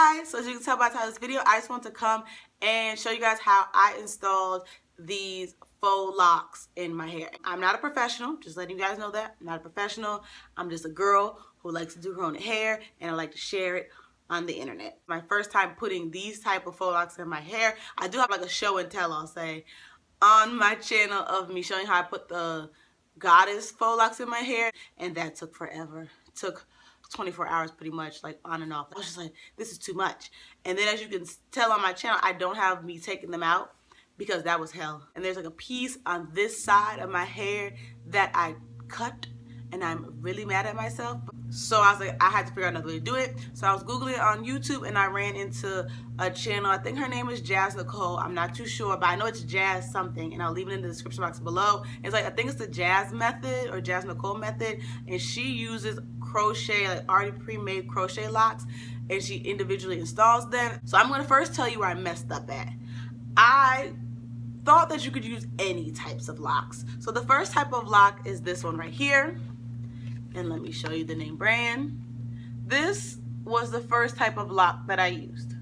guys, so as you can tell by the title of this video, I just want to come and show you guys how I installed these faux locks in my hair. I'm not a professional, just letting you guys know that. I'm not a professional. I'm just a girl who likes to do her own hair, and I like to share it on the internet. My first time putting these type of faux locks in my hair. I do have like a show and tell, I'll say, on my channel of me showing how I put the goddess faux locks in my hair, and that took forever. It took 24 hours pretty much, like on and off. I was just like, this is too much. And then as you can tell on my channel, I don't have me taking them out because that was hell. And there's like a piece on this side of my hair that I cut, and I'm really mad at myself. So I was like, I had to figure out another way to do it. So I was Googling on YouTube, and I ran into a channel. I think her name is Jazz Nicole. I'm not too sure, but I know it's Jazz something, and I'll leave it in the description box below. It's like, I think it's the Jazz method or Jazz Nicole method, and she uses crochet, like already pre-made crochet locks, and she individually installs them. So I'm gonna first tell you where I messed up at. I thought that you could use any types of locks. So the first type of lock is this one right here. And let me show you the name brand. This was the first type of lock that I used.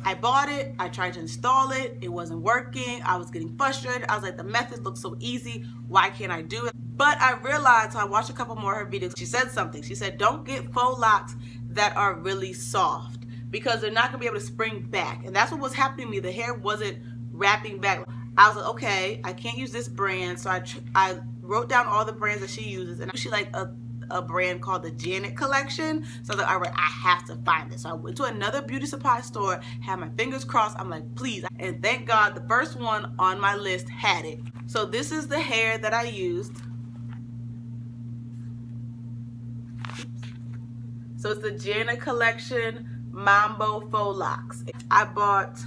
I bought it, I tried to install it, it wasn't working, I was getting frustrated. I was like, the method looks so easy, why can't I do it? But I realized, so I watched a couple more of her videos, she said something. She said, don't get faux locks that are really soft because they're not gonna be able to spring back. And that's what was happening to me. The hair wasn't wrapping back. I was like, okay, I can't use this brand. So I wrote down all the brands that she uses, and she like a brand called the Janet collection. So I was like, all right, I have to find this. So I went to another beauty supply store, had my fingers crossed. I'm like, please. And thank God the first one on my list had it. So this is the hair that I used. So it's the Janet collection Mambo Faux Locks. I bought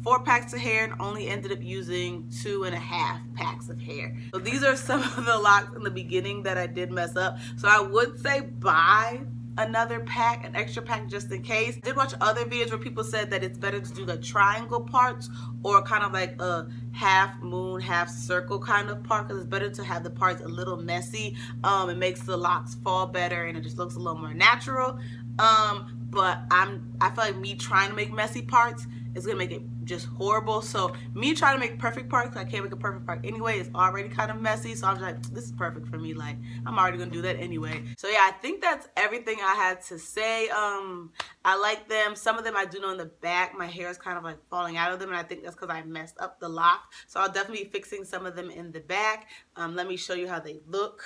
4 packs of hair and only ended up using 2.5 packs of hair. So these are some of the locks in the beginning that I did mess up. So I would say buy another pack, an extra pack just in case. I did watch other videos where people said that it's better to do the triangle parts or kind of like a half moon, half circle kind of part, because it's better to have the parts a little messy. It makes the locks fall better and it just looks a little more natural. But I feel like me trying to make messy parts is gonna make it just horrible. So me trying to make perfect parts, I can't make a perfect part anyway, it's already kind of messy. So I'm like, this is perfect for me. Like, I'm already gonna do that anyway. So yeah, I think that's everything I had to say. I like them. Some of them I do know in the back, my hair is kind of like falling out of them, and I think that's because I messed up the lock. So I'll definitely be fixing some of them in the back. Let me show you how they look.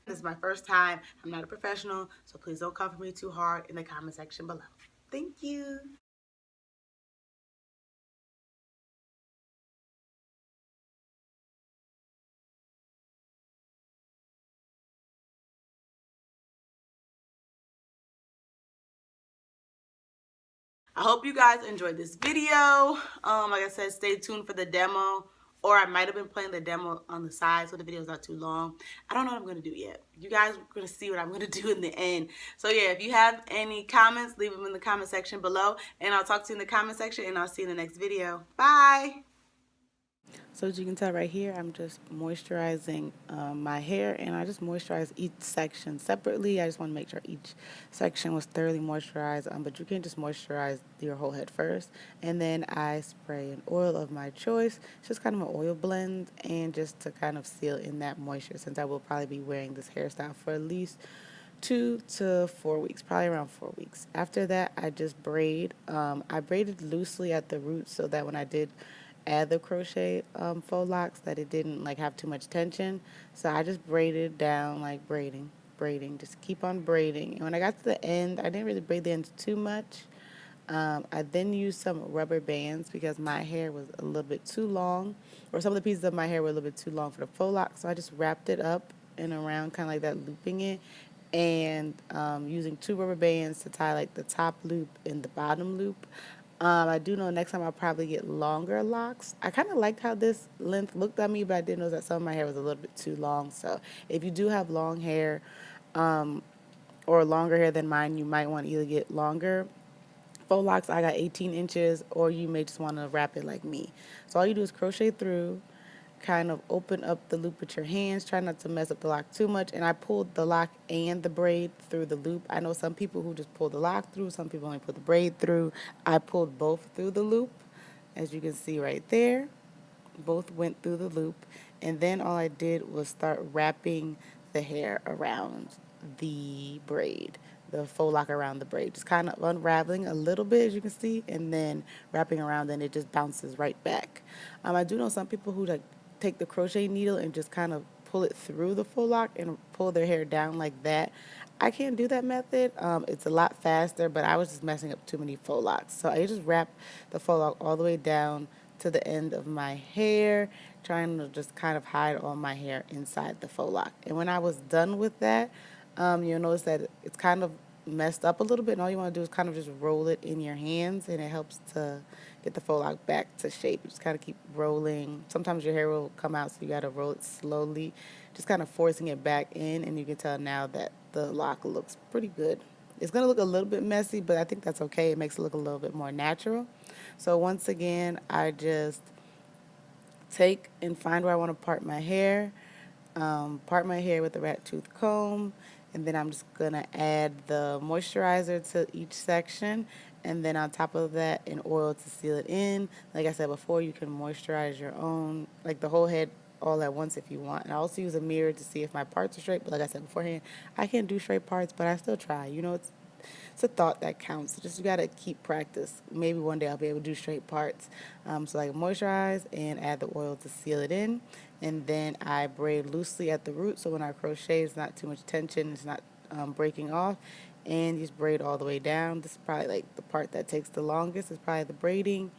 This is my first time. I'm not a professional, so please don't come for me too hard in the comment section below. Thank you. I hope you guys enjoyed this video. Like I said, stay tuned for the demo, or I might have been playing the demo on the side so the video's not too long. I don't know what I'm gonna do yet. You guys are gonna see what I'm gonna do in the end. So yeah, if you have any comments, leave them in the comment section below, and I'll talk to you in the comment section, and I'll see you in the next video. Bye. So as you can tell right here, I'm just moisturizing my hair, and I just moisturize each section separately. I just want to make sure each section was thoroughly moisturized, but you can just moisturize your whole head first. And then I spray an oil of my choice. It's just kind of an oil blend, and just to kind of seal in that moisture, since I will probably be wearing this hairstyle for at least 2 to 4 weeks, probably around 4 weeks. After that, I just braid. I braided loosely at the roots so that when I did add the crochet faux locks, that it didn't like have too much tension. So I just braided down, like braiding, just keep on braiding. And when I got to the end, I didn't really braid the ends too much. I then used some rubber bands because my hair was a little bit too long, or some of the pieces of my hair were a little bit too long for the faux lock. So I just wrapped it up and around, kind of like that, looping it, and using 2 rubber bands to tie like the top loop and the bottom loop. I do know next time I'll probably get longer locks. I kind of liked how this length looked on me, but I did know that some of my hair was a little bit too long. So if you do have long hair or longer hair than mine, you might want to either get longer faux locks. I got 18 inches, or you may just want to wrap it like me. So all you do is crochet through, kind of open up the loop with your hands. Try not to mess up the lock too much. And I pulled the lock and the braid through the loop. I know some people who just pull the lock through. Some people only put the braid through. I pulled both through the loop, as you can see right there. Both went through the loop. And then all I did was start wrapping the hair around the braid, the faux lock around the braid, just kind of unraveling a little bit, as you can see, and then wrapping around, and it just bounces right back. I do know some people who like take the crochet needle and just kind of pull it through the faux lock and pull their hair down like that. I can't do that method. It's a lot faster, but I was just messing up too many faux locks. So I just wrap the faux lock all the way down to the end of my hair, trying to just kind of hide all my hair inside the faux lock. And when I was done with that, you'll notice that it's kind of messed up a little bit, and all you want to do is kind of just roll it in your hands, and it helps to get the faux lock back to shape. You just kind of keep rolling. Sometimes your hair will come out, so you got to roll it slowly, just kind of forcing it back in, and you can tell now that the lock looks pretty good. It's going to look a little bit messy, but I think that's okay. It makes it look a little bit more natural. So once again, I just take and find where I want to part my hair with the rat tooth comb, and then I'm just going to add the moisturizer to each section, and then on top of that an oil to seal it in. Like I said before, you can moisturize your own, like the whole head all at once if you want. And I also use a mirror to see if my parts are straight, but like I said beforehand, I can't do straight parts, but I still try. You know, it's a thought that counts. Just you gotta keep practice. Maybe one day I'll be able to do straight parts. So I moisturize and add the oil to seal it in, and then I braid loosely at the root. So when I crochet, it's not too much tension. It's not breaking off, and you just braid all the way down. This is probably like the part that takes the longest. Is probably the braiding.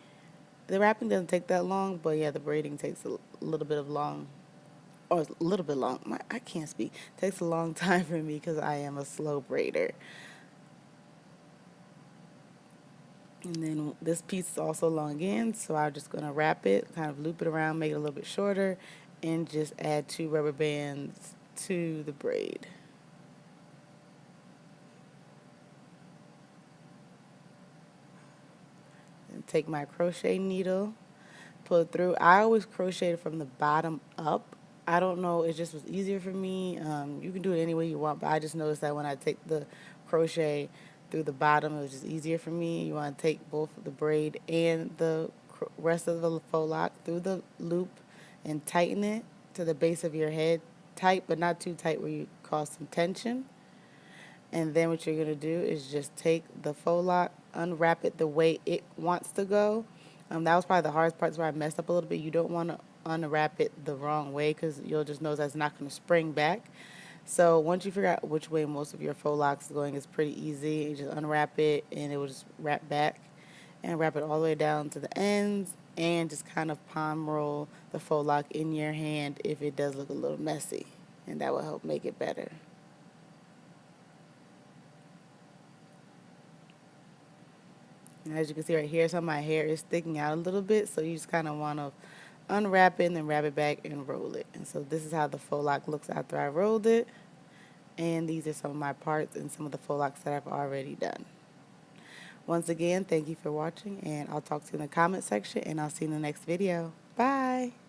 The wrapping doesn't take that long, but yeah, the braiding takes a little bit of long. Or a little bit long. I can't speak. It takes a long time for me because I am a slow braider. And then this piece is also long again, so I'm just going to wrap it, kind of loop it around, make it a little bit shorter, and just add 2 rubber bands to the braid. And take my crochet needle, pull it through. I always crochet from the bottom up. I don't know, it just was easier for me. You can do it any way you want, but I just noticed that when I take the crochet through the bottom, it was just easier for me. You want to take both the braid and the rest of the faux lock through the loop and tighten it to the base of your head. Tight, but not too tight where you cause some tension. And then what you're going to do is just take the faux lock, unwrap it the way it wants to go. That was probably the hardest part, where I messed up a little bit. You don't want to unwrap it the wrong way because you'll just know that's not going to spring back. So once you figure out which way most of your faux locks is going, it's pretty easy. You just unwrap it and it will just wrap back, and wrap it all the way down to the ends, and just kind of palm roll the faux lock in your hand if it does look a little messy, and that will help make it better. And as you can see right here, some of my hair is sticking out a little bit, so you just kind of want to unwrap it and then wrap it back and roll it. And so this is how the faux lock looks after I rolled it. And these are some of my parts and some of the faux locks that I've already done. Once again, thank you for watching, and I'll talk to you in the comment section, and I'll see you in the next video. Bye!